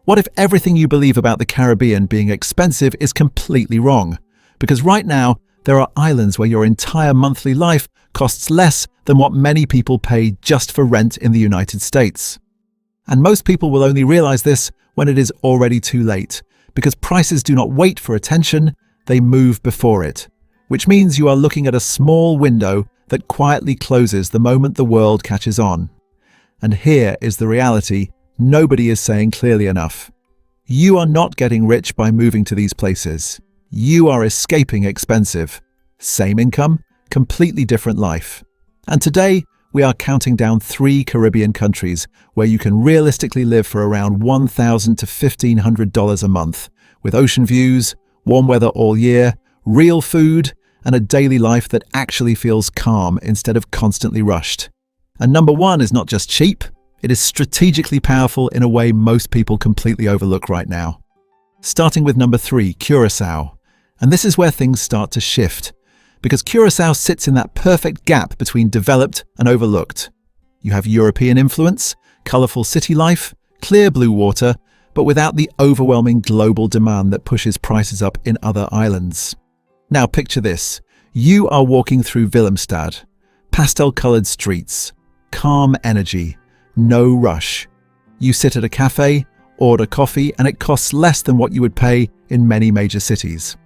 What if everything you believe about the Caribbean being expensive is completely wrong? Because right now, there are islands where your entire monthly life costs less than what many people pay just for rent in the United States. And most people will only realize this when it is already too late, because prices do not wait for attention, they move before it, which means you are looking at a small window that quietly closes the moment the world catches on. And here is the reality nobody is saying clearly enough. You are not getting rich by moving to these places. You are escaping expensive. Same income, completely different life. And today, we are counting down 3 Caribbean countries where you can realistically live for around $1,000 to $1,500 a month, with ocean views, warm weather all year, real food, and a daily life that actually feels calm instead of constantly rushed. And number 1 is not just cheap, it is strategically powerful in a way most people completely overlook right now. Starting with number 3, Curaçao. And this is where things start to shift, because Curaçao sits in that perfect gap between developed and overlooked. You have European influence, colorful city life, clear blue water, but without the overwhelming global demand that pushes prices up in other islands. Now picture this. You are walking through Willemstad. Pastel-colored streets, calm energy, no rush. You sit at a cafe, order coffee, and it costs less than what you would pay in many major cities.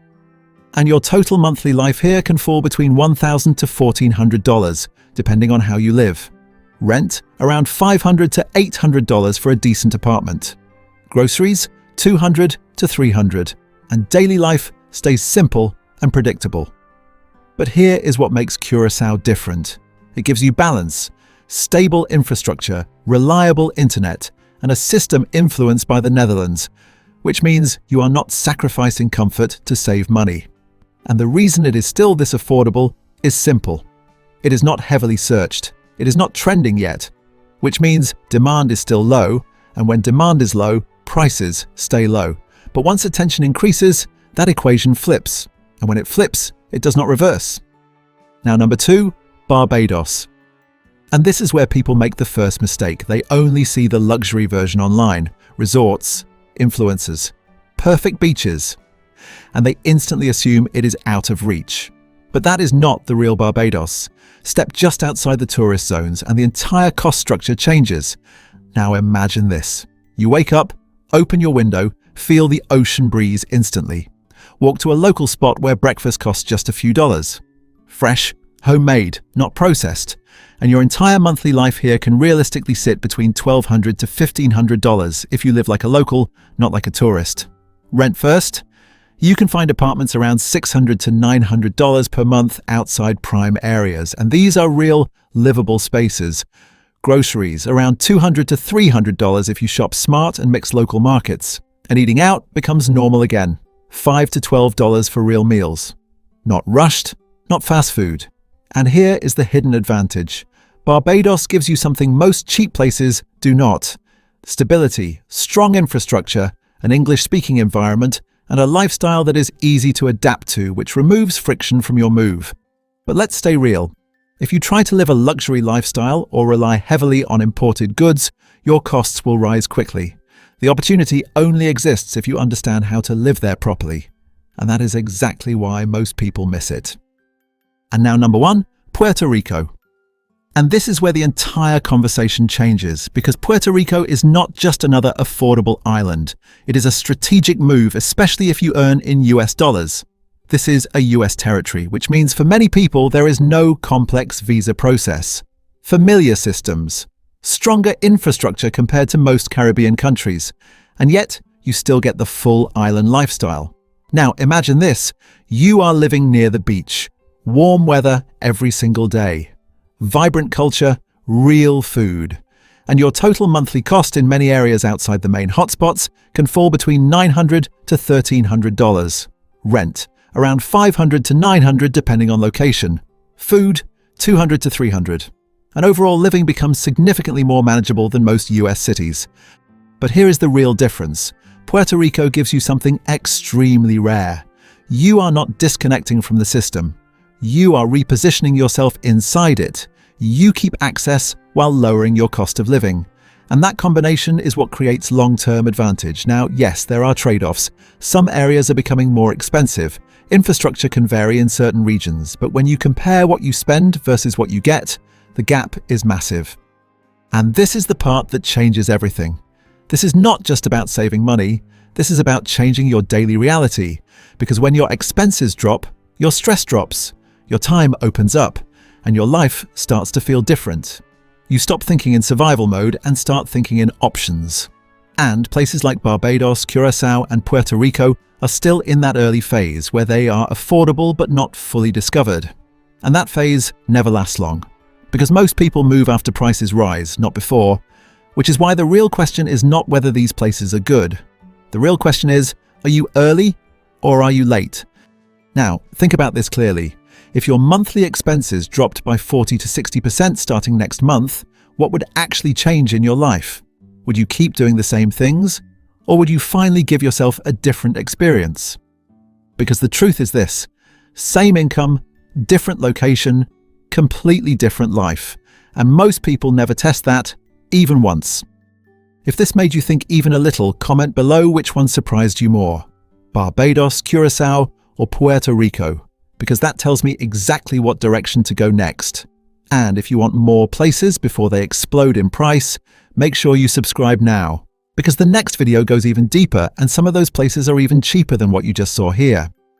And your total monthly life here can fall between $1,000 to $1,400, depending on how you live. Rent, around $500 to $800 for a decent apartment. Groceries, $200 to $300. And daily life stays simple and predictable. But here is what makes Curaçao different. It gives you balance, stable infrastructure, reliable internet, and a system influenced by the Netherlands, which means you are not sacrificing comfort to save money. And the reason it is still this affordable is simple. It is not heavily searched. It is not trending yet, which means demand is still low, and when demand is low, prices stay low. But once attention increases, that equation flips, and when it flips, it does not reverse. Now number 2, Barbados. And this is where people make the first mistake. They only see the luxury version online, resorts, influencers, perfect beaches, and they instantly assume it is out of reach. But that is not the real Barbados. Step just outside the tourist zones and the entire cost structure changes. Now imagine this. You wake up, open your window, feel the ocean breeze instantly. Walk to a local spot where breakfast costs just a few dollars. Fresh, homemade, not processed. And your entire monthly life here can realistically sit between $1,200 to $1,500 if you live like a local, not like a tourist. Rent first? You can find apartments around $600 to $900 per month outside prime areas, and these are real, livable spaces. Groceries, around $200 to $300 if you shop smart and mix local markets. And eating out becomes normal again, $5 to $12 for real meals. Not rushed, not fast food. And here is the hidden advantage. Barbados gives you something most cheap places do not. Stability, strong infrastructure, an English-speaking environment, and a lifestyle that is easy to adapt to, which removes friction from your move. But let's stay real. If you try to live a luxury lifestyle or rely heavily on imported goods, your costs will rise quickly. The opportunity only exists if you understand how to live there properly. And that is exactly why most people miss it. And now number 1, Puerto Rico. And this is where the entire conversation changes, because Puerto Rico is not just another affordable island. It is a strategic move, especially if you earn in US dollars. This is a US territory, which means for many people there is no complex visa process. Familiar systems, stronger infrastructure compared to most Caribbean countries, and yet you still get the full island lifestyle. Now imagine this, you are living near the beach, warm weather every single day. Vibrant culture, real food. And your total monthly cost in many areas outside the main hotspots can fall between $900 to $1,300. Rent, around $500 to $900 depending on location. Food, $200 to $300. And overall living becomes significantly more manageable than most US cities. But here is the real difference. Puerto Rico gives you something extremely rare. You are not disconnecting from the system. You are repositioning yourself inside it. You keep access while lowering your cost of living. And that combination is what creates long-term advantage. Now, yes, there are trade-offs. Some areas are becoming more expensive. Infrastructure can vary in certain regions, but when you compare what you spend versus what you get, the gap is massive. And this is the part that changes everything. This is not just about saving money, this is about changing your daily reality. Because when your expenses drop, your stress drops, your time opens up, and your life starts to feel different. You stop thinking in survival mode and start thinking in options. And places like Barbados, Curacao, and Puerto Rico are still in that early phase where they are affordable but not fully discovered. And that phase never lasts long, because most people move after prices rise, not before, which is why the real question is not whether these places are good. The real question is, are you early or are you late? Now, think about this clearly. If your monthly expenses dropped by 40 to 60% starting next month, what would actually change in your life? Would you keep doing the same things? Or would you finally give yourself a different experience? Because the truth is this: same income, different location, completely different life. And most people never test that, even once. If this made you think even a little, comment below which one surprised you more: Barbados, Curacao, or Puerto Rico, because that tells me exactly what direction to go next. And if you want more places before they explode in price, make sure you subscribe now, because the next video goes even deeper and some of those places are even cheaper than what you just saw here.